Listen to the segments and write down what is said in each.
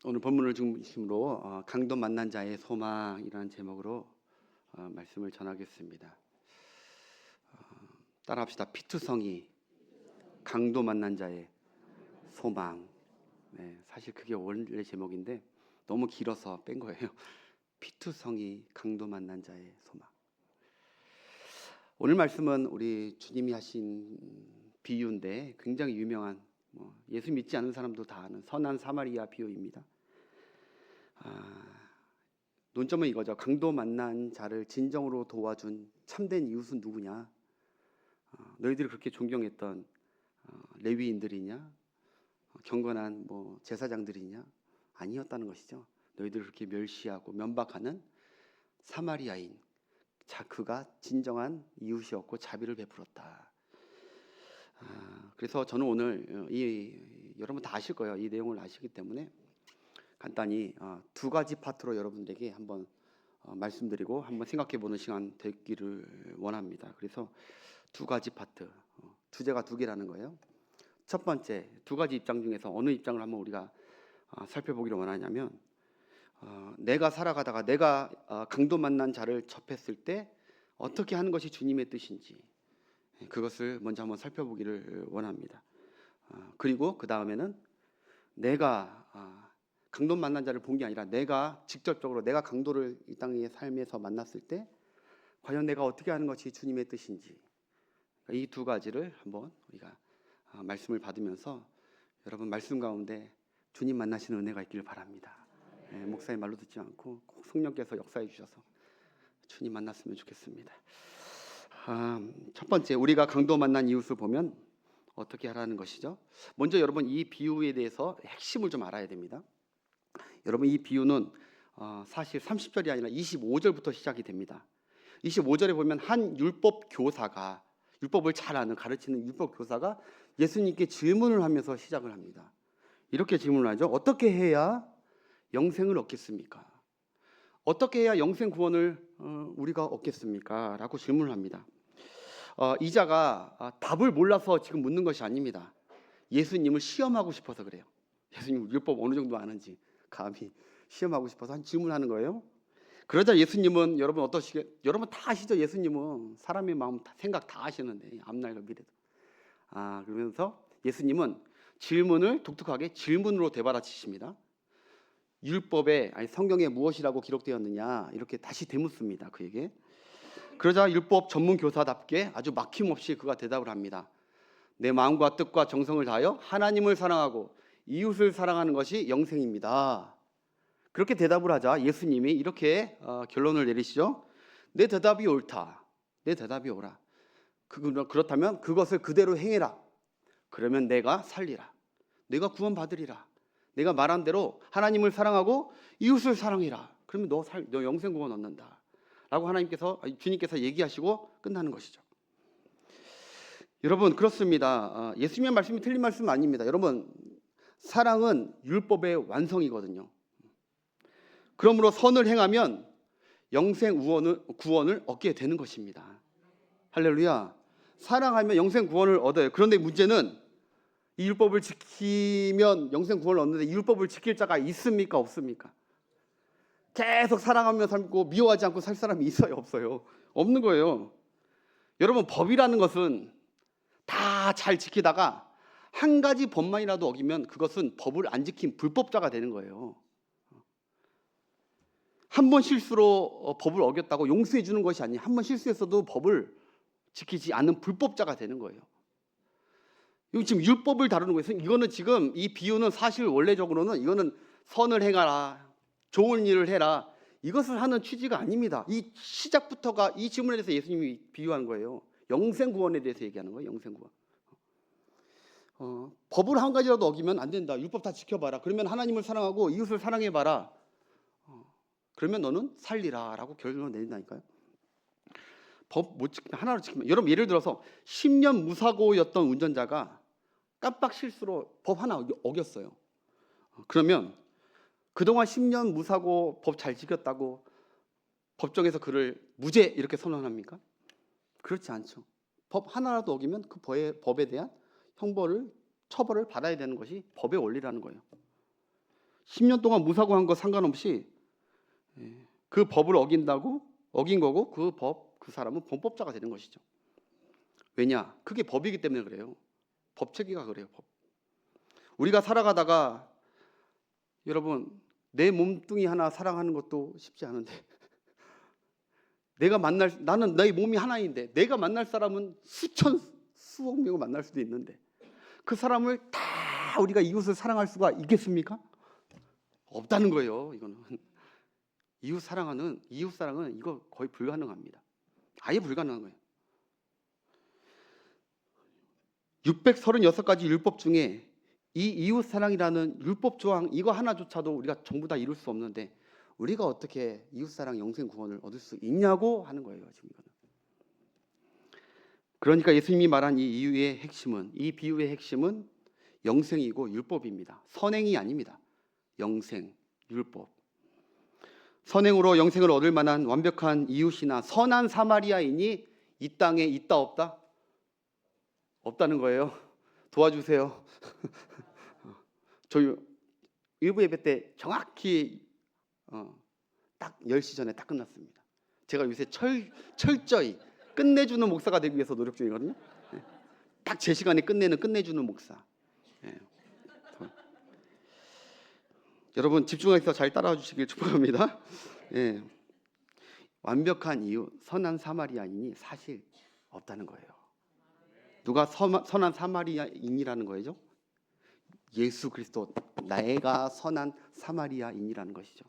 오늘 본문을 중심으로 강도 만난 자의 소망이라는 제목으로 말씀을 전하겠습니다. 따라합시다. 피투성이 강도 만난 자의 소망. 네, 사실 그게 원래 제목인데 너무 길어서 뺀 거예요. 피투성이 강도 만난 자의 소망. 오늘 말씀은 우리 주님이 하신 비유인데 굉장히 유명한 예수 믿지 않는 사람도 다 아는 선한 사마리아 비유입니다. 논점은 이거죠. 강도 만난 자를 진정으로 도와준 참된 이웃은 누구냐? 너희들이 그렇게 존경했던 레위인들이냐? 경건한 제사장들이냐? 아니었다는 것이죠. 너희들을 그렇게 멸시하고 면박하는 사마리아인, 그가 진정한 이웃이었고 자비를 베풀었다. 그래서 저는 오늘 여러분 다 아실 거예요. 이 내용을 아시기 때문에 간단히 두 가지 파트로 여러분들에게 한번 말씀드리고 한번 생각해보는 시간 되기를 원합니다. 그래서 두 가지 파트, 주제가 두 개라는 거예요. 첫 번째, 두 가지 입장 중에서 어느 입장을 한번 우리가 살펴보기를 원하냐면 내가 살아가다가 내가 강도 만난 자를 접했을 때 어떻게 하는 것이 주님의 뜻인지 그것을 먼저 한번 살펴보기를 원합니다. 그리고 그 다음에는 내가 강도 만난 자를 본 게 아니라 내가 직접적으로 내가 강도를 이 땅의 삶에서 만났을 때 과연 내가 어떻게 하는 것이 주님의 뜻인지, 이 두 가지를 한번 우리가 말씀을 받으면서 여러분 말씀 가운데 주님 만나시는 은혜가 있기를 바랍니다. 목사의 말로 듣지 않고 꼭 성령께서 역사해 주셔서 주님 만났으면 좋겠습니다. 첫 번째, 우리가 강도 만난 이웃을 보면 어떻게 하라는 것이죠? 먼저 여러분 이 비유에 대해서 핵심을 좀 알아야 됩니다. 여러분 이 비유는 사실 30절이 아니라 25절부터 시작이 됩니다. 25절에 보면 한 율법 교사가, 율법을 잘 아는 가르치는 율법 교사가 예수님께 질문을 하면서 시작을 합니다. 이렇게 질문을 하죠. 어떻게 해야 영생을 얻겠습니까? 어떻게 해야 영생 구원을 우리가 얻겠습니까? 라고 질문을 합니다. 이 자가 답을 몰라서 지금 묻는 것이 아닙니다. 예수님을 시험하고 싶어서 그래요. 예수님 율법 어느 정도 아는지 감히 시험하고 싶어서 한 질문하는 거예요. 그러자 예수님은 여러분 다 아시죠? 예수님은 사람의 마음 생각 다 아시는데 앞날과 미래도. 그러면서 예수님은 질문을 독특하게 질문으로 되받아치십니다. 율법에 성경에 무엇이라고 기록되었느냐 이렇게 다시 되묻습니다. 그에게. 그러자 율법 전문 교사답게 아주 막힘없이 그가 대답을 합니다. 내 마음과 뜻과 정성을 다하여 하나님을 사랑하고 이웃을 사랑하는 것이 영생입니다. 그렇게 대답을 하자 예수님이 이렇게 결론을 내리시죠. 내 대답이 옳다. 내 대답이 옳아. 그렇다면 그것을 그대로 행해라. 그러면 내가 살리라. 내가 구원받으리라. 내가 말한 대로 하나님을 사랑하고 이웃을 사랑해라. 그러면 너 영생 구원 얻는다. 라고 주님께서 얘기하시고 끝나는 것이죠. 여러분 그렇습니다. 예수님의 말씀이 틀린 말씀은 아닙니다. 여러분 사랑은 율법의 완성이거든요. 그러므로 선을 행하면 영생 구원을 얻게 되는 것입니다. 할렐루야. 사랑하면 영생 구원을 얻어요. 그런데 문제는 이 율법을 지키면 영생 구원을 얻는데 이 율법을 지킬 자가 있습니까? 없습니까? 계속 사랑하며 살고 미워하지 않고 살 사람이 있어요? 없어요? 없는 거예요. 여러분 법이라는 것은 다 잘 지키다가 한 가지 법만이라도 어기면 그것은 법을 안 지킨 불법자가 되는 거예요. 한 번 실수로 법을 어겼다고 용서해 주는 것이 아니에요. 한 번 실수했어도 법을 지키지 않는 불법자가 되는 거예요. 이거 지금 율법을 다루는 거예요. 이거는 지금 이 비유는 사실 원래적으로는 이거는 선을 행하라, 좋은 일을 해라, 이것을 하는 취지가 아닙니다. 이 시작부터가 이 질문에 대해서 예수님이 비유한 거예요. 영생 구원에 대해서 얘기하는 거예요. 영생 구원. 법을 한 가지라도 어기면 안 된다. 율법 다 지켜봐라. 그러면 하나님을 사랑하고 이웃을 사랑해봐라. 그러면 너는 살리라라고 결론을 내린다니까요. 법 못 지키면 하나로 지키면, 여러분 예를 들어서 10년 무사고였던 운전자가 깜빡 실수로 법 하나 어겼어요. 그러면 그동안 10년 무사고 법 잘 지켰다고 법정에서 그를 무죄 이렇게 선언합니까? 그렇지 않죠. 법 하나라도 어기면 그 법에 대한 처벌을 받아야 되는 것이 법의 원리라는 거예요. 10년 동안 무사고 한 거 상관없이 그 법을 어긴 거고 그 사람은 범법자가 되는 것이죠. 왜냐? 그게 법이기 때문에 그래요. 법체계가 그래요. 법. 우리가 살아가다가 여러분 내 몸뚱이 하나 사랑하는 것도 쉽지 않은데 나는 내 몸이 하나인데 내가 만날 사람은 수억 명을 만날 수도 있는데 그 사람을 다 우리가 이웃을 사랑할 수가 있겠습니까? 없다는 거예요. 이거는 이웃 사랑은 이거 거의 불가능합니다. 아예 불가능한 거예요. 636가지 율법 중에 이 이웃 사랑이라는 율법 조항 이거 하나조차도 우리가 전부 다 이룰 수 없는데 우리가 어떻게 이웃 사랑 영생 구원을 얻을 수 있냐고 하는 거예요. 지금 이거는. 그러니까 예수님이 말한 이 비유의 핵심은 영생이고 율법입니다. 선행이 아닙니다. 영생, 율법. 선행으로 영생을 얻을 만한 완벽한 이웃이나 선한 사마리아인이 이 땅에 있다 없다? 없다는 거예요. 도와주세요. 저희 일부 예배 때 정확히 딱 10시 전에 딱 끝났습니다. 제가 요새 철저히 끝내주는 목사가 되기 위해서 노력 중이거든요. 딱 제 시간에 끝내주는 목사. 여러분 집중해서 잘 따라와 주시길 축복합니다. 완벽한 이웃, 선한 사마리아인이 사실 없다는 거예요. 누가 선한 사마리아인이라는 거죠? 예수 그리스도, 내가 선한 사마리아인이라는 것이죠.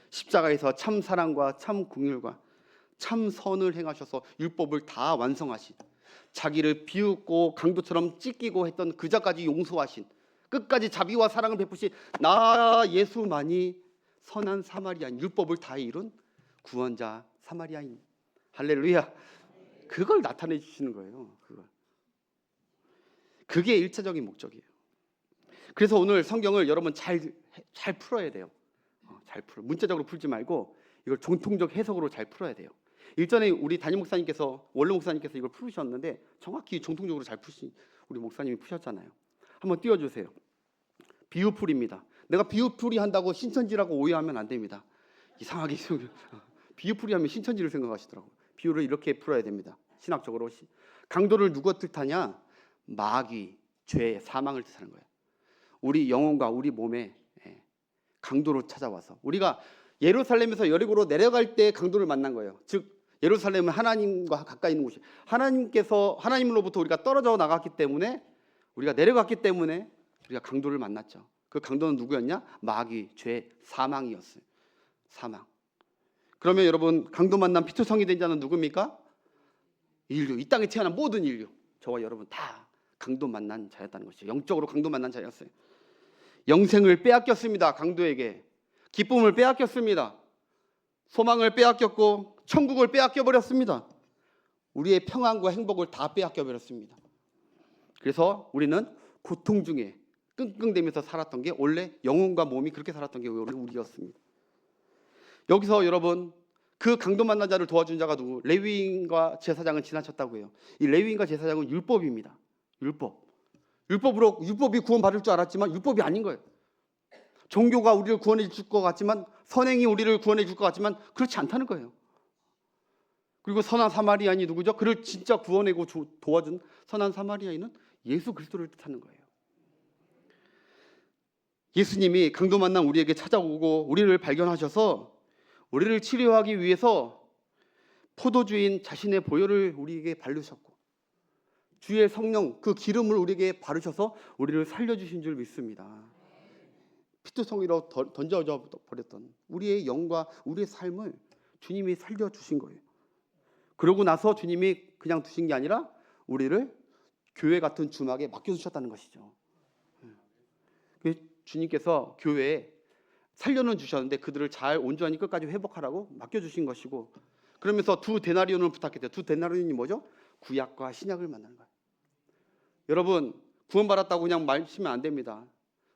십자가에서 참 사랑과 참 긍휼과 참 선을 행하셔서 율법을 다 완성하신, 자기를 비웃고 강도처럼 찢기고 했던 그 자까지 용서하신, 끝까지 자비와 사랑을 베푸신 나 예수만이 선한 사마리아인, 율법을 다 이룬 구원자 사마리아인. 할렐루야. 그걸 나타내 주시는 거예요. 그게 1차적인 목적이에요. 그래서 오늘 성경을 여러분 잘 풀어야 돼요. 잘 풀어. 문자적으로 풀지 말고 이걸 정통적 해석으로 잘 풀어야 돼요. 일전에 우리 담임 목사님께서, 원로 목사님께서 이걸 풀으셨는데 정확히 정통적으로 잘 푸신 우리 목사님이 푸셨잖아요. 한번 띄워주세요. 비유풀이입니다. 내가 비유풀이 한다고 신천지라고 오해하면 안 됩니다. 이상하게 비유풀이 하면 신천지를 생각하시더라고요. 비유를 이렇게 풀어야 됩니다. 신학적으로 강도를 누가 뜻하냐? 마귀, 죄, 사망을 뜻하는 거예요. 우리 영혼과 우리 몸에 강도로 찾아와서 우리가 예루살렘에서 여리고로 내려갈 때 강도를 만난 거예요. 즉 예루살렘은 하나님과 가까이 있는 곳이, 하나님으로부터 우리가 떨어져 나갔기 때문에, 우리가 내려갔기 때문에 우리가 강도를 만났죠. 그 강도는 누구였냐? 마귀, 죄, 사망이었어요. 사망. 그러면 여러분 강도 만난 피투성이 된 자는 누굽니까? 인류, 이 땅에 태어난 모든 인류, 저와 여러분 다 강도 만난 자였다는 것이죠. 영적으로 강도 만난 자였어요. 영생을 빼앗겼습니다. 강도에게 기쁨을 빼앗겼습니다. 소망을 빼앗겼고 천국을 빼앗겨버렸습니다. 우리의 평안과 행복을 다 빼앗겨버렸습니다. 그래서 우리는 고통 중에 끙끙대면서 살았던 게, 원래 영혼과 몸이 그렇게 살았던 게 원래 우리였습니다. 여기서 여러분 그 강도 만난 자를 도와준 자가 누구? 레위인과 제사장은 지나쳤다고 해요. 이 레위인과 제사장은 율법입니다. 율법이 구원받을 줄 알았지만 율법이 아닌 거예요. 종교가 우리를 구원해 줄 것 같지만, 선행이 우리를 구원해 줄 것 같지만 그렇지 않다는 거예요. 그리고 선한 사마리아인이 누구죠? 그를 진짜 구원하고 도와준 선한 사마리아인은 예수 그리스도를 뜻하는 거예요. 예수님이 강도 만난 우리에게 찾아오고 우리를 발견하셔서 우리를 치료하기 위해서 포도주인 자신의 보혈을 우리에게 바르셨고, 주의 성령 그 기름을 우리에게 바르셔서 우리를 살려주신 줄 믿습니다. 피투성이로 던져져 버렸던 우리의 영과 우리의 삶을 주님이 살려주신 거예요. 그러고 나서 주님이 그냥 두신 게 아니라 우리를 교회 같은 주막에 맡겨주셨다는 것이죠. 주님께서 교회에 살려는 주셨는데 그들을 잘 온전히 끝까지 회복하라고 맡겨주신 것이고, 그러면서 2데나리온을 부탁했대요. 2데나리온이 뭐죠? 구약과 신약을 만나는 거예요. 여러분 구원받았다고 그냥 마시면 안 됩니다.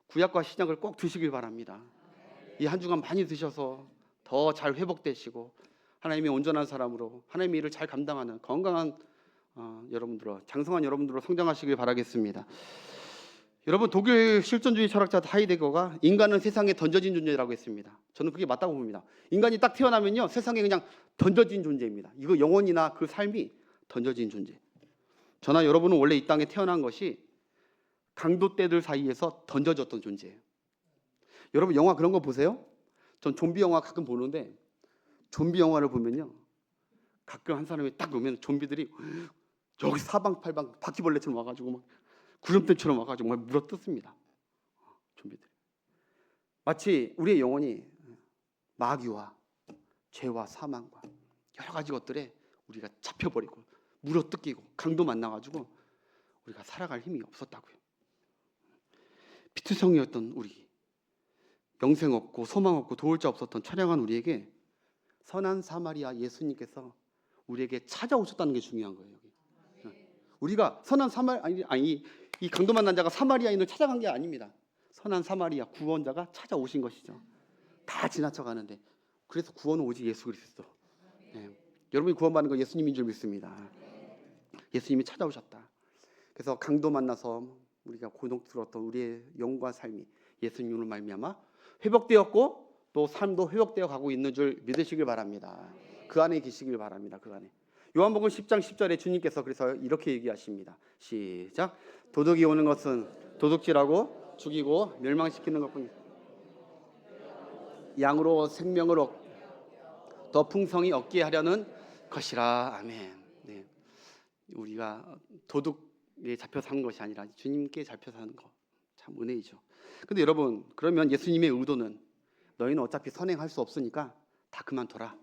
구약과 신약을 꼭 드시길 바랍니다. 이 한 주간 많이 드셔서 더 잘 회복되시고 하나님의 온전한 사람으로 하나님의 일을 잘 감당하는 건강한 여러분들로, 장성한 여러분들로 성장하시길 바라겠습니다. 여러분, 독일 실존주의 철학자 하이데거가 인간은 세상에 던져진 존재라고 했습니다. 저는 그게 맞다고 봅니다. 인간이 딱 태어나면요, 세상에 그냥 던져진 존재입니다. 이거 영혼이나 그 삶이 던져진 존재. 저나 여러분은 원래 이 땅에 태어난 것이 강도떼들 사이에서 던져졌던 존재예요. 여러분, 영화 그런 거 보세요? 전 좀비 영화 가끔 보는데, 좀비 영화를 보면요, 가끔 한 사람이 딱 오면 좀비들이 여기 사방팔방 바퀴벌레처럼 와가지고 막 구름대처럼 와가지고 막 물어뜯습니다. 좀비들이. 마치 우리의 영혼이 마귀와 죄와 사망과 여러 가지 것들에 우리가 잡혀버리고 물어뜯기고 강도 만나가지고 우리가 살아갈 힘이 없었다고요. 피투성이었던 우리, 영생 없고 소망 없고 도울 자 없었던 처량한 우리에게 선한 사마리아 예수님께서 우리에게 찾아오셨다는 게 중요한 거예요. 여기. 우리가 선한 이 강도 만난 자가 사마리아인을 찾아간 게 아닙니다. 선한 사마리아 구원자가 찾아오신 것이죠. 다 지나쳐가는데, 그래서 구원은 오직 예수 그리스도. 네. 여러분이 구원받는 건 예수님인 줄 믿습니다. 예수님이 찾아오셨다. 그래서 강도 만나서 우리가 고통스러웠던 우리의 영과 삶이 예수님으로 말미암아 회복되었고, 또 삶도 회복되어 가고 있는 줄 믿으시길 바랍니다. 그 안에 계시길 바랍니다. 그 안에. 요한복음 10장 10절에 주님께서 그래서 이렇게 얘기하십니다. 시작. 도둑이 오는 것은 도둑질하고 죽이고 멸망시키는 것뿐이다. 양으로 생명을 더 풍성히 얻게 하려는 것이라. 아멘. 네. 우리가 도둑에 잡혀 사는 것이 아니라 주님께 잡혀 사는 것, 참 은혜이죠. 근데 여러분, 그러면 예수님의 의도는 너희는 어차피 선행할 수 없으니까 다 그만둬라,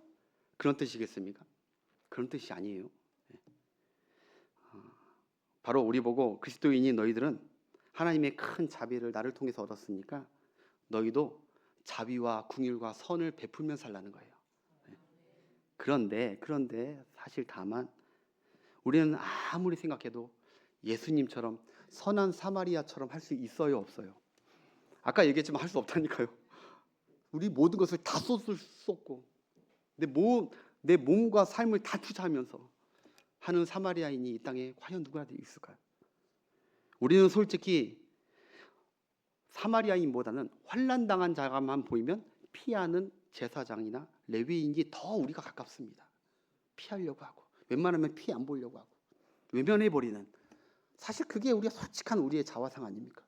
그런 뜻이겠습니까? 그런 뜻이 아니에요. 바로 우리 보고 그리스도인인 너희들은 하나님의 큰 자비를 나를 통해서 얻었으니까 너희도 자비와 긍휼과 선을 베풀면 살라는 거예요. 그런데 사실 다만 우리는 아무리 생각해도 예수님처럼 선한 사마리아처럼 할 수 있어요, 없어요? 아까 얘기했지만 할 수 없다니까요. 우리 모든 것을 다 쏟고 내 몸과 삶을 다 투자하면서 하는 사마리아인이 이 땅에 과연 누가 있을까요? 우리는 솔직히 사마리아인보다는 환난당한 자가만 보이면 피하는 제사장이나 레위인이 더 우리가 가깝습니다. 피하려고 하고, 웬만하면 피 안 보려고 하고, 외면해버리는, 사실 그게 우리가 솔직한 우리의 자화상 아닙니까?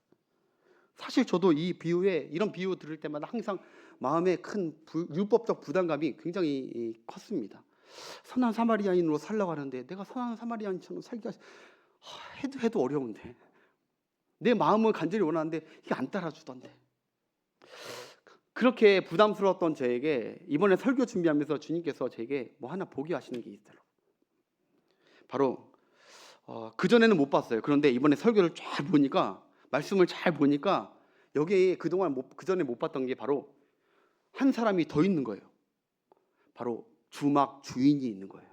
사실 저도 이런 비유 들을 때마다 항상 마음에 큰 율법적 부담감이 굉장히 컸습니다. 선한 사마리아인으로 살려고 하는데 내가 선한 사마리아인처럼 살기가 해도 어려운데, 내 마음을 간절히 원하는데 이게 안 따라주던데. 그렇게 부담스러웠던 저에게 이번에 설교 준비하면서 주님께서 제게 뭐 하나 보게 하시는 게 있더라고요. 바로 그전에는 못 봤어요. 그런데 이번에 설교를 쫙 보니까, 말씀을 잘 보니까 여기에 그동안 그전에 못 봤던 게 바로 한 사람이 더 있는 거예요. 바로 주막 주인이 있는 거예요.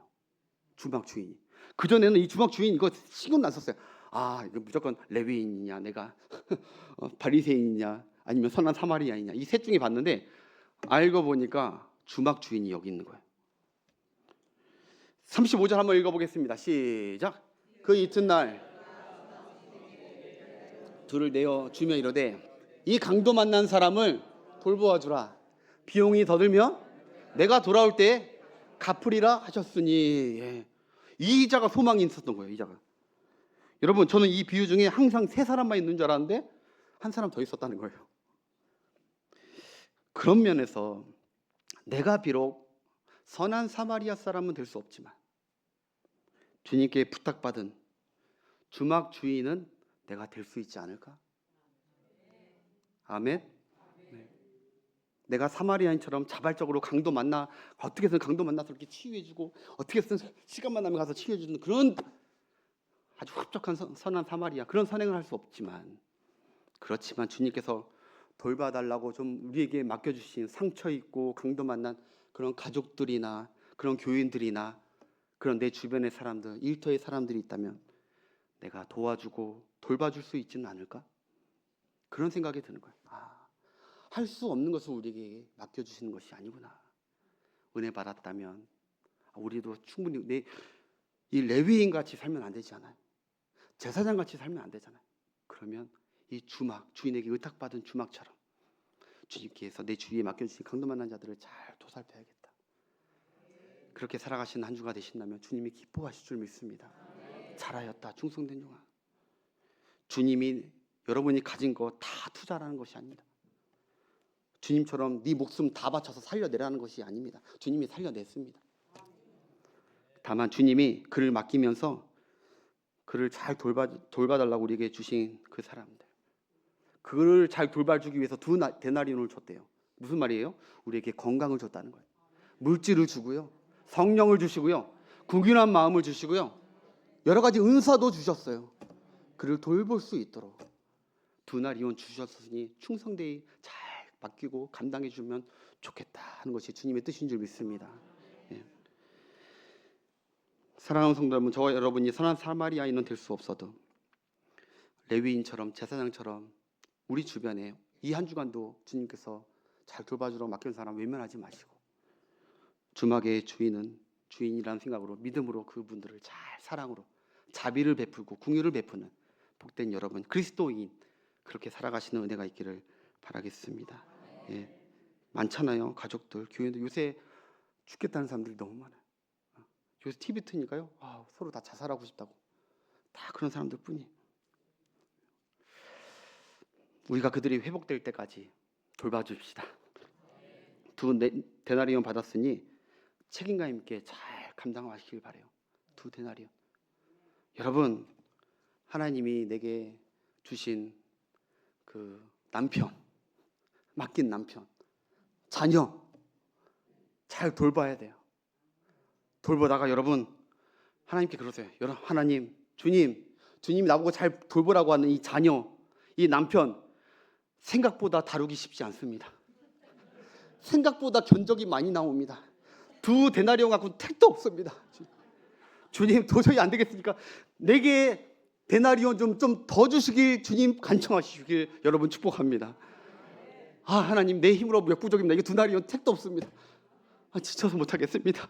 주막 주인이. 그전에는 이 주막 주인 이거 신경 안 썼어요. 이거 무조건 레위인이냐, 내가 바리새인이냐, 아니면 선한 사마리아인이냐, 이 셋 중에 봤는데 알고 보니까 주막 주인이 여기 있는 거예요. 35절 한번 읽어보겠습니다. 시작. 그 이튿날 둘을 내어 주며 이르되 이 강도 만난 사람을 돌보아 주라. 비용이 더 들면 내가 돌아올 때 갚으리라 하셨으니. 예. 이 자가 소망이 있었던 거예요. 이 자가. 여러분, 저는 이 비유 중에 항상 세 사람만 있는 줄 알았는데 한 사람 더 있었다는 거예요. 그런 면에서 내가 비록 선한 사마리아 사람은 될 수 없지만 주님께 부탁받은 주막 주인은 내가 될 수 있지 않을까? 아멘. 네. 내가 사마리아인처럼 자발적으로 강도 만나, 어떻게 해서 강도 만나서 이렇게 치유해주고, 어떻게 해서 시간만 나면 가서 치유해주는 그런 아주 흡족한 선한 사마리아, 그런 선행을 할 수 없지만, 그렇지만 주님께서 돌봐달라고 좀 우리에게 맡겨주신 상처 있고 강도 만난 그런 가족들이나 그런 교인들이나 그런 내 주변의 사람들, 일터의 사람들이 있다면 내가 도와주고 돌봐줄 수 있지는 않을까? 그런 생각이 드는 거예요. 할 수 없는 것을 우리에게 맡겨주시는 것이 아니구나. 은혜 받았다면 우리도 충분히 이 레위인 같이 살면 안 되지 않아요? 제사장 같이 살면 안 되잖아요. 그러면 이 주막, 주인에게 의탁받은 주막처럼 주님께서 내 주위에 맡겨주신 강도 만난 자들을 잘 도살펴야겠다. 그렇게 살아가시는 한 주가 되신다면 주님이 기뻐하실 줄 믿습니다. 잘하였다, 충성된 종아. 주님이 여러분이 가진 거 다 투자라는 것이 아닙니다. 주님처럼 네 목숨 다 바쳐서 살려내라는 것이 아닙니다. 주님이 살려냈습니다. 다만 주님이 그를 맡기면서 그를 잘 돌봐달라고 우리에게 주신 그 사람들, 그를 잘 돌봐주기 위해서 2데나리온을 줬대요. 무슨 말이에요? 우리에게 건강을 줬다는 거예요. 물질을 주고요, 성령을 주시고요, 궁휼한 마음을 주시고요, 여러 가지 은사도 주셨어요. 그를 돌볼 수 있도록 2데나리온 주셨으니 충성되이 잘 맡기고 감당해 주면 좋겠다 하는 것이 주님의 뜻인 줄 믿습니다. 예. 사랑하는 성도 여러분, 저와 여러분이 선한 사마리아인은 될 수 없어도 레위인처럼 제사장처럼 우리 주변에 이 한 주간도 주님께서 잘 돌봐주러 맡긴 사람 외면하지 마시고, 주막의 주인이라는 생각으로, 믿음으로 그분들을 잘 사랑으로 자비를 베풀고 궁유를 베푸는 복된 여러분, 그리스도인 그렇게 살아가시는 은혜가 있기를 바라겠습니다. 예. 많잖아요. 가족들, 교회도 요새 죽겠다는 사람들이 너무 많아요. 요새 TV 트니까요, 서로 다 자살하고 싶다고, 다 그런 사람들 뿐이에요. 우리가 그들이 회복될 때까지 돌봐줍시다. 2데나리온 받았으니 책임감 있게 잘 감당하시길 바래요. 2데나리온. 여러분, 하나님이 내게 주신 그 남편, 맡긴 남편, 자녀 잘 돌봐야 돼요. 돌보다가 여러분 하나님께 그러세요. 여러분, 하나님, 주님이 나보고 잘 돌보라고 하는 이 자녀, 이 남편 생각보다 다루기 쉽지 않습니다. 생각보다 견적이 많이 나옵니다. 2데나리온 갖고 택도 없습니다. 주님, 도저히 안 되겠으니까 내게 데나리온 좀 더 주시길 주님 간청하시길 여러분 축복합니다. 하나님, 내 힘으로 역부족입니다. 이게 2데나리온 택도 없습니다. 지쳐서 못하겠습니다.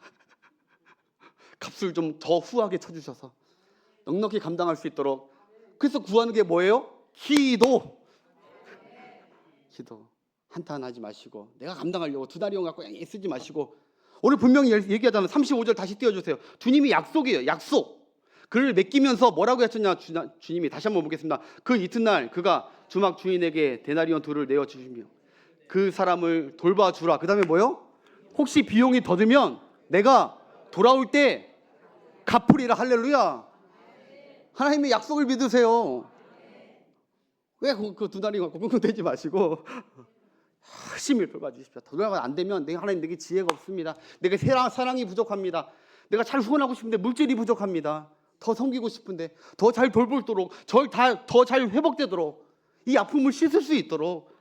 값을 좀 더 후하게 쳐주셔서 넉넉히 감당할 수 있도록. 그래서 구하는 게 뭐예요? 기도. 한탄하지 마시고 내가 감당하려고 2데나리온 갖고 쓰지 마시고, 오늘 분명히 얘기하잖아요. 35절 다시 띄워주세요. 주님이 약속이에요. 약속. 그를 맡기면서 뭐라고 하셨냐, 주님이 다시 한번 보겠습니다. 그 이튿날 그가 주막 주인에게 데나리온 2를 내어주시며 그 사람을 돌봐주라. 그 다음에 뭐요? 혹시 비용이 더 들면 내가 돌아올 때 갚으리라. 할렐루야. 하나님의 약속을 믿으세요. 왜 그 2데나리온 갖고 끙끙대지 마시고 열심히 돌봐주십시오. 돌아가 안 되면 하나님, 내게 지혜가 없습니다. 내게 사랑이 부족합니다. 내가 잘 후원하고 싶은데 물질이 부족합니다. 더 섬기고 싶은데 더 잘 돌보도록, 더 잘 회복되도록, 이 아픔을 씻을 수 있도록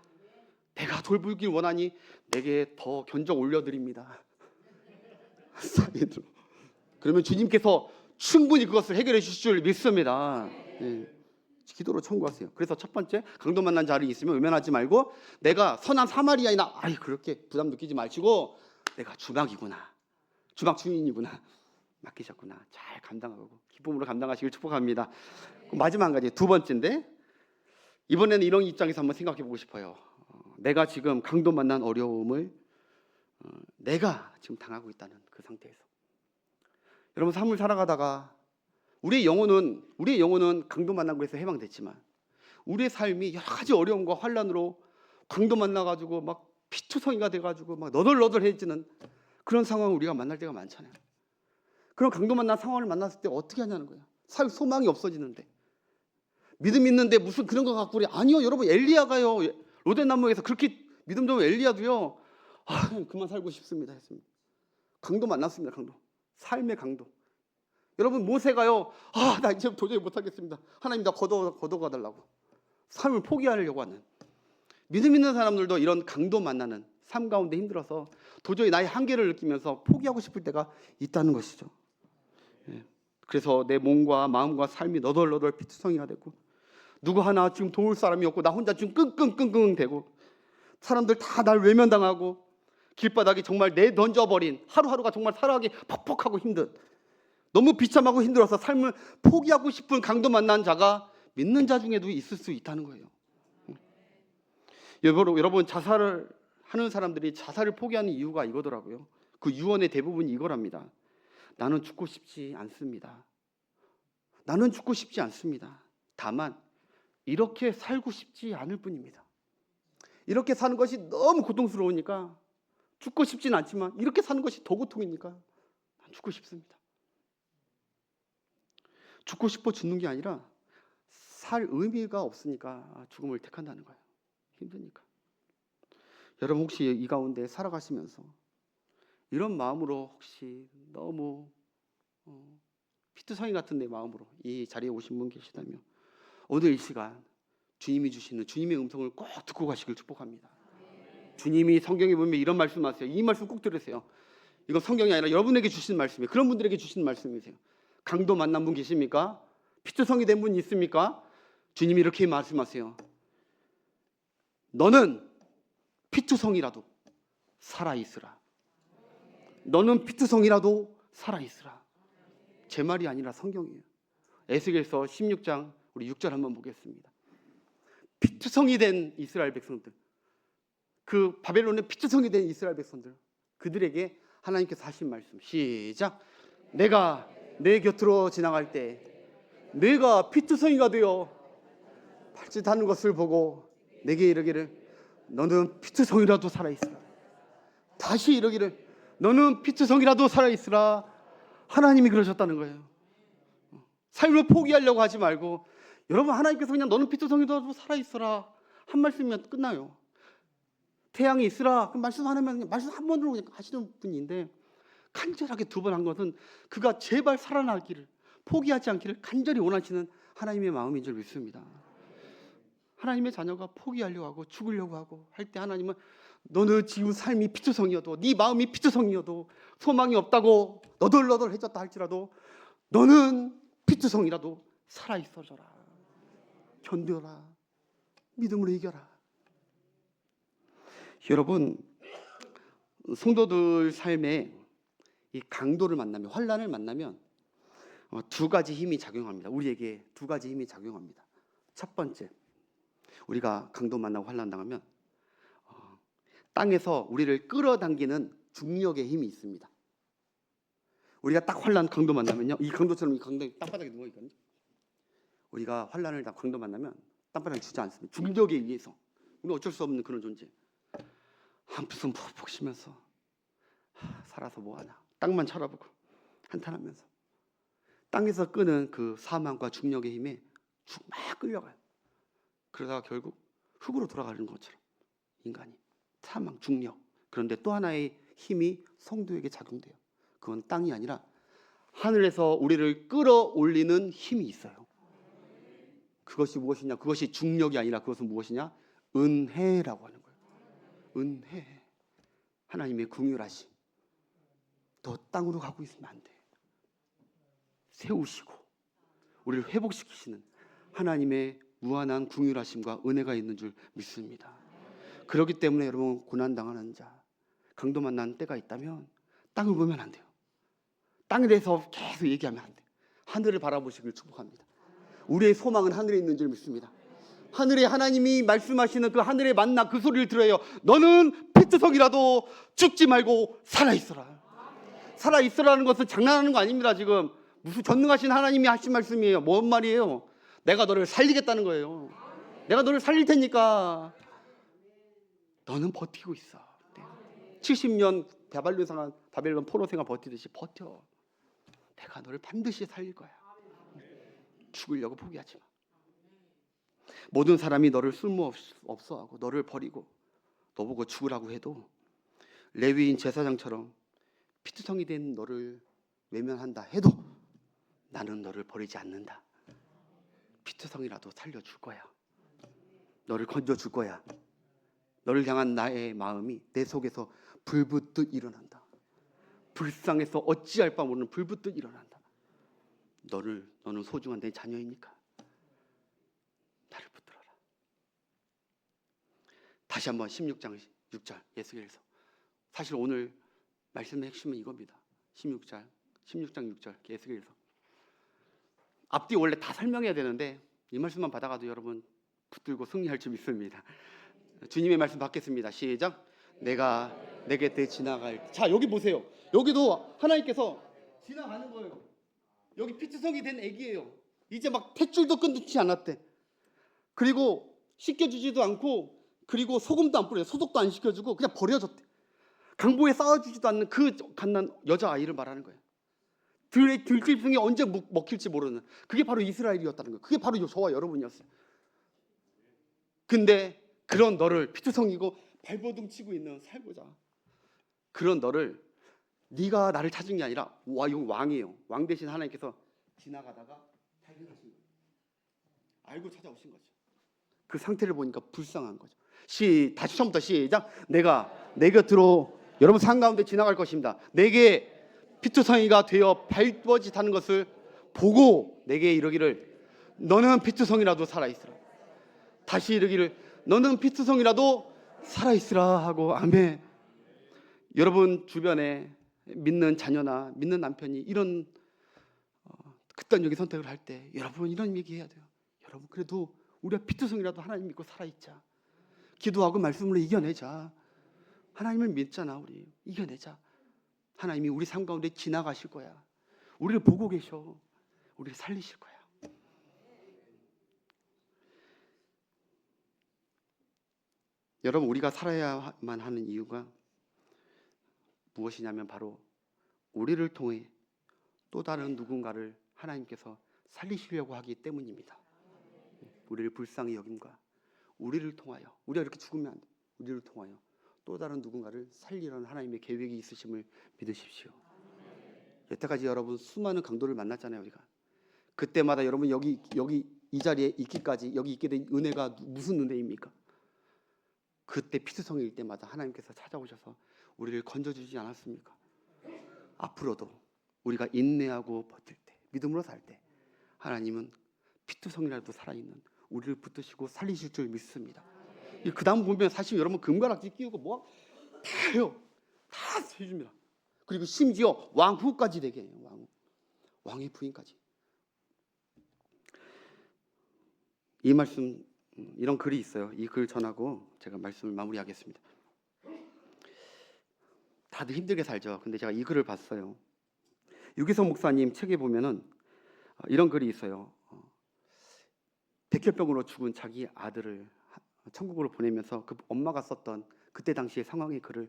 내가 돌보길 원하니 내게 더 견적 올려드립니다. 그러면 주님께서 충분히 그것을 해결해 주실 줄 믿습니다. 기도로 청구하세요. 그래서 첫 번째, 강도 만난 자리 있으면 외면하지 말고, 내가 선한 사마리아이나 그렇게 부담 느끼지 마시고, 내가 주막이구나, 주막 주인이구나, 맡기셨구나, 잘 감당하고 기쁨으로 감당하시길 축복합니다. 마지막 한 가지, 2번째인데, 이번에는 이런 입장에서 한번 생각해 보고 싶어요. 내가 지금 강도 만난 어려움을 내가 지금 당하고 있다는 그 상태에서 여러분, 삶을 살아가다가 우리의 영혼은 강도 만나고 해서 해방됐지만 우리의 삶이 여러 가지 어려움과 환난으로 강도 만나가지고 막 피투성이가 돼가지고 막 너덜너덜해지는 그런 상황을 우리가 만날 때가 많잖아요. 그런 강도 만난 상황을 만났을 때 어떻게 하냐는 거예요. 살 소망이 없어지는데, 믿음 있는데 무슨 그런 거 갖고 그래. 아니요, 여러분, 엘리야가요, 로데나무에서 그렇게 믿음 좋은 엘리야도요, 그만 살고 싶습니다 했습니다. 강도 만났습니다. 강도, 삶의 강도. 여러분, 모세가요, 나 이제 도저히 못하겠습니다. 하나님, 나 걷어가 달라고 삶을 포기하려고 하는, 믿음 있는 사람들도 이런 강도 만나는 삶 가운데 힘들어서 도저히 나의 한계를 느끼면서 포기하고 싶을 때가 있다는 것이죠. 그래서 내 몸과 마음과 삶이 너덜너덜 피투성이가 되고, 누구 하나 지금 도울 사람이 없고 나 혼자 지금 끙끙끙끙 대고, 사람들 다 날 외면당하고 길바닥이 정말 내던져버린, 하루하루가 정말 살아가기 퍽퍽하고 힘든, 너무 비참하고 힘들어서 삶을 포기하고 싶은 강도 만난 자가 믿는 자 중에도 있을 수 있다는 거예요. 여러분 자살을 하는 사람들이 자살을 포기하는 이유가 이거더라고요. 그 유언의 대부분이 이거랍니다. 나는 죽고 싶지 않습니다. 나는 죽고 싶지 않습니다. 다만 이렇게 살고 싶지 않을 뿐입니다. 이렇게 사는 것이 너무 고통스러우니까 죽고 싶진 않지만 이렇게 사는 것이 더 고통이니까 난 죽고 싶습니다. 죽고 싶어 죽는 게 아니라 살 의미가 없으니까 죽음을 택한다는 거예요. 힘드니까. 여러분 혹시 이 가운데 살아가시면서 이런 마음으로 혹시 너무 피투성이 같은 내 마음으로 이 자리에 오신 분 계시다면 오늘 이 시간 주님이 주시는 주님의 음성을 꼭 듣고 가시길 축복합니다. 주님이 성경에 보면 이런 말씀하세요. 이 말씀 꼭 들으세요. 이건 성경이 아니라 여러분에게 주시는 말씀이에요. 그런 분들에게 주시는 말씀이세요. 강도 만난 분 계십니까? 피투성이 된 분 있습니까? 주님이 이렇게 말씀하세요. 너는 피투성이라도 살아있으라. 너는 피투성이라도 살아있으라. 제 말이 아니라 성경이에요. 에스겔서 16장 우리 6절 한번 보겠습니다. 피투성이 된 이스라엘 백성들, 그 바벨론의 피투성이 된 이스라엘 백성들, 그들에게 하나님께서 하신 말씀 시작. 내가 내 곁으로 지나갈 때 내가 피투성이가 되어 발짓하는 것을 보고 내게 이르기를 너는 피투성이라도 살아있으라. 다시 이르기를 너는 피투성이라도 살아있으라. 하나님이 그러셨다는 거예요. 삶을 포기하려고 하지 말고 여러분 하나님께서 그냥 너는 피투성이라도 살아있어라 한 말씀이면 끝나요. 태양이 있으라 그 말씀 하나면 말씀 한 번으로 그냥 하시는 분인데 간절하게 두 번 한 것은 그가 제발 살아나기를 포기하지 않기를 간절히 원하시는 하나님의 마음인 줄 믿습니다. 하나님의 자녀가 포기하려고 하고 죽으려고 하고 할 때 하나님은 너는 지금 삶이 피투성이어도 네 마음이 피투성이어도 소망이 없다고 너덜너덜해졌다 할지라도 너는 피투성이라도 살아있어져라. 견뎌라. 믿음으로 이겨라. 여러분 성도들 삶에 이 강도를 만나면 환난을 만나면 두 가지 힘이 작용합니다. 우리에게 두 가지 힘이 작용합니다. 첫 번째, 우리가 강도 만나고 환난 당하면 땅에서 우리를 끌어당기는 중력의 힘이 있습니다. 우리가 딱 환난 강도 만나면요, 이 강도처럼 이 강도에 땅바닥에 누워 있거든요. 우리가 환난을 다 강도 만나면 땅바닥에 주지 않습니다. 중력에 의해서 우리 어쩔 수 없는 그런 존재. 한숨 푹푹 쉬면서 살아서 뭐하나 땅만 쳐다보고 한탄하면서 땅에서 끄는 그 사망과 중력의 힘에 막 끌려가요. 그러다가 결국 흙으로 돌아가는 것처럼 인간이 사망, 중력. 그런데 또 하나의 힘이 성도에게 작용돼요. 그건 땅이 아니라 하늘에서 우리를 끌어올리는 힘이 있어요. 그것이 무엇이냐? 그것이 중력이 아니라 그것은 무엇이냐? 은혜라고 하는 거예요. 은혜. 하나님의 긍휼하심. 너 땅으로 가고 있으면 안 돼. 세우시고 우리를 회복시키시는 하나님의 무한한 긍휼하심과 은혜가 있는 줄 믿습니다. 그렇기 때문에 여러분 고난당하는 자, 강도 만난 때가 있다면 땅을 보면 안 돼요. 땅에 대해서 계속 얘기하면 안 돼요. 하늘을 바라보시길 축복합니다. 우리의 소망은 하늘에 있는 줄 믿습니다. 하늘에 하나님이 말씀하시는 그 하늘의 만나 그 소리를 들어요. 너는 피투성이라도 죽지 말고 살아있어라. 살아있어라는 것은 장난하는 거 아닙니다. 지금 무슨 전능하신 하나님이 하신 말씀이에요. 뭔 말이에요? 내가 너를 살리겠다는 거예요. 내가 너를 살릴 테니까 너는 버티고 있어. 70년 바벨론 포로 생활 버티듯이 버텨. 내가 너를 반드시 살릴 거야. 죽으려고 포기하지 마. 모든 사람이 너를 쓸모없어 하고 너를 버리고 너보고 죽으라고 해도 레위인 제사장처럼 피투성이 된 너를 외면한다 해도 나는 너를 버리지 않는다. 피투성이라도 살려줄 거야. 너를 건져줄 거야. 너를 향한 나의 마음이 내 속에서 불붙듯 일어난다. 불쌍해서 어찌할 바 모르는 불붙듯 일어난다. 너는 소중한 내 자녀이니까 나를 붙들어라. 다시 한번 16장 6절 예수께서 사실 오늘 말씀의 핵심은 이겁니다. 16장 6절 예수께서 앞뒤 원래 다 설명해야 되는데 이 말씀만 받아가도 여러분 붙들고 승리할 줄 믿습니다. 주님의 말씀 받겠습니다. 시작. 내가 내 곁에 지나갈 때. 자, 여기 보세요. 여기도 하나님께서 지나가는 거예요. 여기 피투성이 된 애기예요. 이제 막 탯줄도 끊지 않았대. 그리고 씻겨주지도 않고, 그리고 소금도 안 뿌려요. 소독도 안 시켜주고 그냥 버려졌대. 강보에 쌓아주지도 않는 그 갓난 여자아이를 말하는 거예요. 들짐승이 언제 먹힐지 모르는, 그게 바로 이스라엘이었다는 거예요. 그게 바로 저와 여러분이었어요. 근데 그런 너를, 피투성이고 발버둥 치고 있는 살고자, 그런 너를, 네가 나를 찾은 게 아니라 여기 왕이에요. 왕 대신 하나님께서 지나가다가 발견하신 거예요. 알고 찾아오신 거죠. 그 상태를 보니까 불쌍한 거죠. 다시 처음부터 시작. 내가 내 곁으로 여러분 산 가운데 지나갈 것입니다. 내게 피투성이가 되어 발버짓하는 것을 보고 내게 이르기를 너는 피투성이라도 살아있으라. 다시 이르기를 너는 피투성이라도 살아있으라 하고. 아멘. 여러분 주변에 믿는 자녀나 믿는 남편이 이런 극단적인 선택을 할 때 여러분 이런 얘기해야 돼요. 여러분 그래도 우리가 피투성이라도 하나님 믿고 살아있자. 기도하고 말씀으로 이겨내자. 하나님을 믿잖아. 우리 이겨내자. 하나님이 우리 삶 가운데 지나가실 거야. 우리를 보고 계셔. 우리를 살리실 거야. 여러분 우리가 살아야만 하는 이유가 무엇이냐면 바로 우리를 통해 또 다른 누군가를 하나님께서 살리시려고 하기 때문입니다. 우리를 불쌍히 여김과 우리를 통하여, 우리가 이렇게 죽으면 안 돼. 우리를 통하여 또 다른 누군가를 살리려는 하나님의 계획이 있으심을 믿으십시오. 여태까지 여러분 수많은 강도를 만났잖아요. 우리가 그때마다 여러분 여기 이 자리에 있기까지, 여기 있게 된 은혜가 무슨 은혜입니까? 그때 피투성이일 때마다 하나님께서 찾아오셔서 우리를 건져주지 않았습니까? 앞으로도 우리가 인내하고 버틸 때, 믿음으로 살 때 하나님은 피투성이라도 살아있는 우리를 붙드시고 살리실 줄 믿습니다. 그 다음 보면 사실 여러분 금가락지 끼우고 뭐 다 해요. 다 해줍니다. 그리고 심지어 왕후까지 되게 해요. 왕의 부인까지. 이 말씀, 이런 글이 있어요. 이 글 전하고 제가 말씀을 마무리하겠습니다. 다들 힘들게 살죠. 근데 제가 이 글을 봤어요. 유기성 목사님 책에 보면은 이런 글이 있어요. 백혈병으로 죽은 자기 아들을 천국으로 보내면서 그 엄마가 썼던 그때 당시의 상황의 글을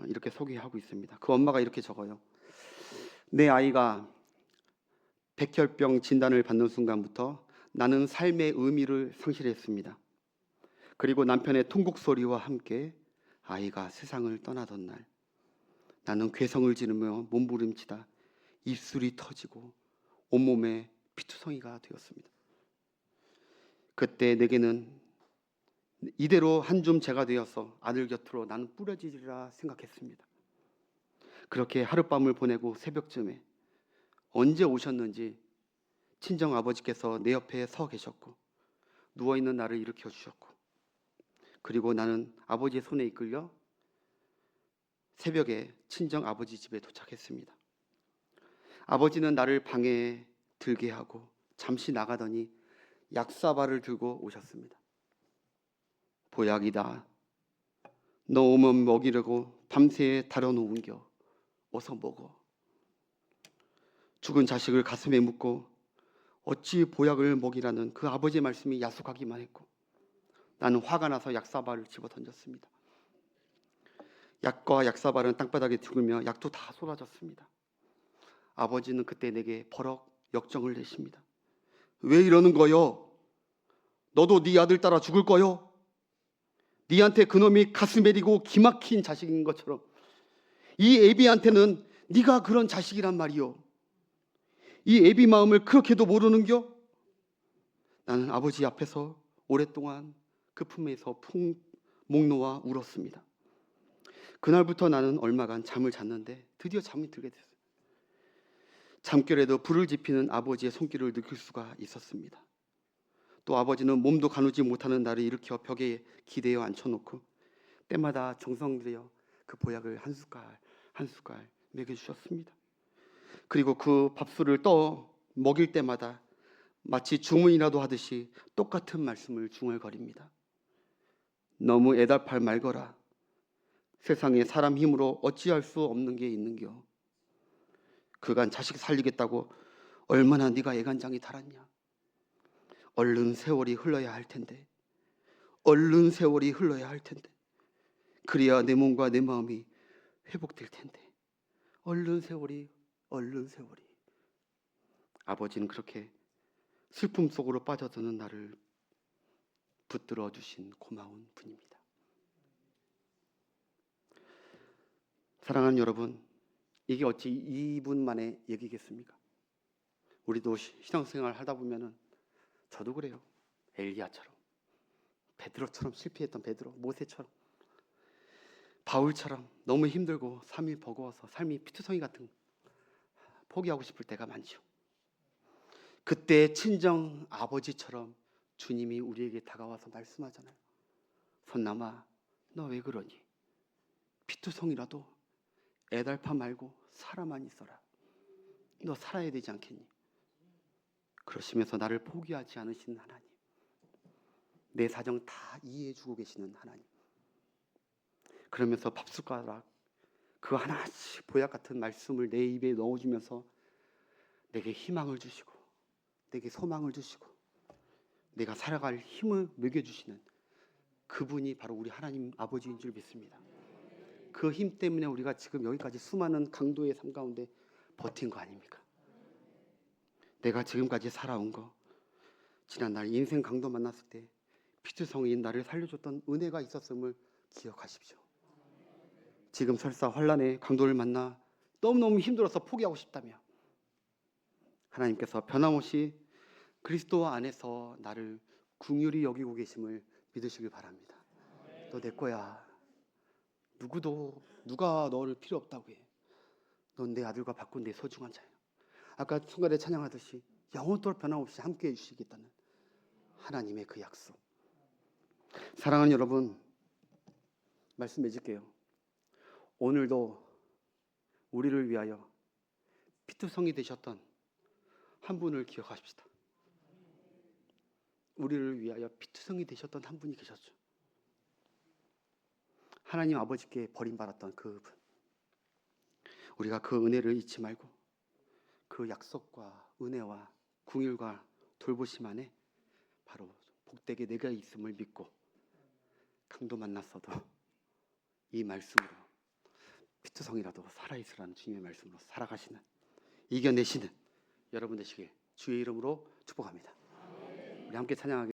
이렇게 소개하고 있습니다. 그 엄마가 이렇게 적어요. 내 아이가 백혈병 진단을 받는 순간부터 나는 삶의 의미를 상실했습니다. 그리고 남편의 통곡 소리와 함께 아이가 세상을 떠나던 날, 나는 괴성을 지르며 몸부림치다 입술이 터지고 온몸에 피투성이가 되었습니다. 그때 내게는 이대로 한 줌 재가 되어서 아들 곁으로 나는 뿌려지리라 생각했습니다. 그렇게 하룻밤을 보내고 새벽쯤에 언제 오셨는지 친정 아버지께서 내 옆에 서 계셨고 누워있는 나를 일으켜 주셨고, 그리고 나는 아버지의 손에 이끌려 새벽에 친정 아버지 집에 도착했습니다. 아버지는 나를 방에 들게 하고 잠시 나가더니 약사발을 들고 오셨습니다. 보약이다. 너 오면 먹이려고 밤새 다려놓은겨. 어서 먹어. 죽은 자식을 가슴에 묻고 어찌 보약을 먹이라는 그 아버지의 말씀이 야속하기만 했고, 나는 화가 나서 약사발을 집어 던졌습니다. 약과 약사발은 땅바닥에 죽으며 약도 다 쏟아졌습니다. 아버지는 그때 내게 버럭 역정을 내십니다. 왜 이러는 거요? 너도 네 아들 따라 죽을 거요? 네한테 그놈이 가스메리고 기막힌 자식인 것처럼 이 애비한테는 네가 그런 자식이란 말이요. 이 애비 마음을 그렇게도 모르는겨? 나는 아버지 앞에서 오랫동안 그 품에서 목 놓아 울었습니다. 그날부터 나는 얼마간 잠을 잤는데 드디어 잠이 들게 됐어요. 잠결에도 불을 지피는 아버지의 손길을 느낄 수가 있었습니다. 또 아버지는 몸도 가누지 못하는 나를 일으켜 벽에 기대어 앉혀놓고 때마다 정성 들여 그 보약을 한 숟갈 한 숟갈 먹여주셨습니다. 그리고 그 밥술을 떠 먹일 때마다 마치 주문이라도 하듯이 똑같은 말씀을 중얼거립니다. 너무 애달팔 말거라. 세상에 사람 힘으로 어찌할 수 없는 게 있는겨. 그간 자식 살리겠다고 얼마나 네가 애간장이 달았냐. 얼른 세월이 흘러야 할 텐데, 얼른 세월이 흘러야 할 텐데, 그래야 내 몸과 내 마음이 회복될 텐데, 얼른 세월이, 얼른 세월이. 아버지는 그렇게 슬픔 속으로 빠져드는 나를 붙들어 주신 고마운 분입니다. 사랑하는 여러분, 이게 어찌 이분만의 얘기겠습니까? 우리도 신앙생활 하다 보면은, 저도 그래요. 엘리야처럼, 베드로처럼 실패했던 베드로, 모세처럼, 바울처럼 너무 힘들고 삶이 버거워서 삶이 피투성이 같은 포기하고 싶을 때가 많죠. 그때 친정 아버지처럼 주님이 우리에게 다가와서 말씀하잖아요. 선남아, 너 왜 그러니? 피투성이라도 애달파 말고 살아만 있어라. 너 살아야 되지 않겠니? 그러시면서 나를 포기하지 않으시는 하나님, 내 사정 다 이해해주고 계시는 하나님, 그러면서 밥숟가락 그 하나씩 보약 같은 말씀을 내 입에 넣어주면서 내게 희망을 주시고 내게 소망을 주시고 내가 살아갈 힘을 먹여주시는 그분이 바로 우리 하나님 아버지인 줄 믿습니다. 그 힘 때문에 우리가 지금 여기까지 수많은 강도의 삶 가운데 버틴 거 아닙니까? 내가 지금까지 살아온 거, 지난날 인생 강도 만났을 때 피투성이인 나를 살려줬던 은혜가 있었음을 기억하십시오. 지금 설사 환난의 강도를 만나 너무너무 힘들어서 포기하고 싶다며 하나님께서 변함없이 그리스도 안에서 나를 긍휼히 여기고 계심을 믿으시길 바랍니다. 너 내 거야. 누가 너를 필요 없다고 해. 넌 내 아들과 바꾼 내 소중한 자야. 아까 순간에 찬양하듯이 영원토록 변함없이 함께해 주시겠다는 하나님의 그 약속. 사랑하는 여러분, 말씀 맺을게요. 오늘도 우리를 위하여 피투성이 되셨던 한 분을 기억하십시다. 우리를 위하여 피투성이 되셨던 한 분이 계셨죠. 하나님 아버지께 버림받았던 그분. 우리가 그 은혜를 잊지 말고 그 약속과 은혜와 긍휼과 돌보심 안에 바로 복되게 내가 있음을 믿고 강도 만났어도 이 말씀으로 피투성이라도 살아있으라는 주님의 말씀으로 살아가시는, 이겨내시는 여러분 되시길 주의 이름으로 축복합니다. 우리 함께 찬양하겠습니다.